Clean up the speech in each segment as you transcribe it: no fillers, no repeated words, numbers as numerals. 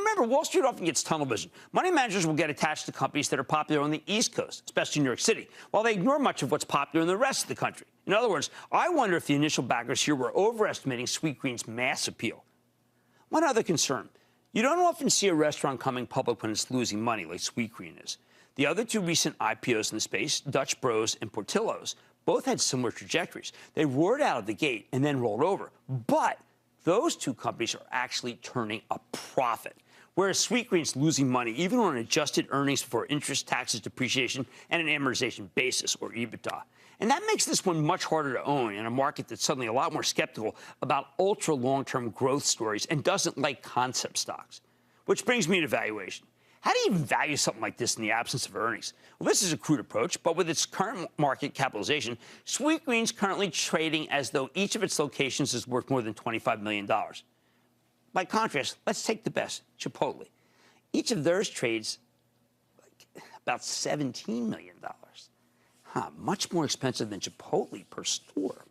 remember, Wall Street often gets tunnel vision. Money managers will get attached to companies that are popular on the East Coast, especially New York City, while they ignore much of what's popular in the rest of the country. In other words, I wonder if the initial backers here were overestimating Sweetgreen's mass appeal. One other concern. You don't often see a restaurant coming public when it's losing money like Sweetgreen is. The other two recent IPOs in the space, Dutch Bros and Portillo's, both had similar trajectories. They roared out of the gate and then rolled over. But those two companies are actually turning a profit, whereas Sweetgreen's losing money even on an adjusted earnings before interest, taxes, depreciation, and an amortization basis, or EBITDA. And that makes this one much harder to own in a market that's suddenly a lot more skeptical about ultra-long-term growth stories and doesn't like concept stocks. Which brings me to valuation. How do you even value something like this in the absence of earnings? Well, this is a crude approach, but with its current market capitalization, Sweetgreen's currently trading as though each of its locations is worth more than $25 million. By contrast, let's take the best, Chipotle. Each of theirs trades about $17 million. Much more expensive than Chipotle per store.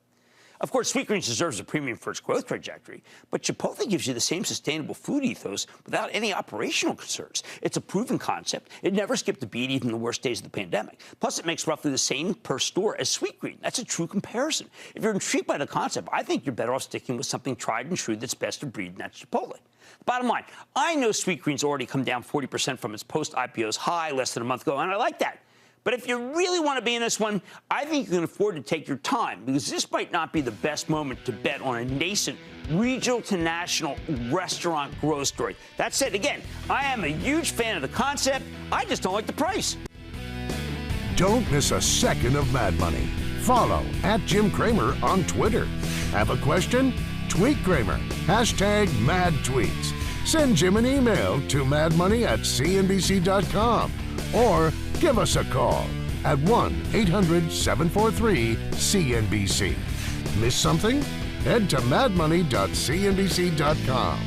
Of course, Sweetgreen deserves a premium for its growth trajectory, but Chipotle gives you the same sustainable food ethos without any operational concerns. It's a proven concept. It never skipped a beat, even in the worst days of the pandemic. Plus, it makes roughly the same per store as Sweetgreen. That's a true comparison. If you're intrigued by the concept, I think you're better off sticking with something tried and true that's best of breed, and that's Chipotle. Bottom line, I know Sweetgreen's already come down 40% from its post-IPO's high less than a month ago, and I like that. But if you really want to be in this one, I think you can afford to take your time, because this might not be the best moment to bet on a nascent regional to national restaurant growth story. That said, again, I am a huge fan of the concept. I just don't like the price. Don't miss a second of Mad Money. Follow @Jim Cramer on Twitter. Have a question? Tweet Cramer. #MadTweets. Send Jim an email to madmoney@cnbc.com or give us a call at 1-800-743-CNBC. Miss something? Head to madmoney.cnbc.com.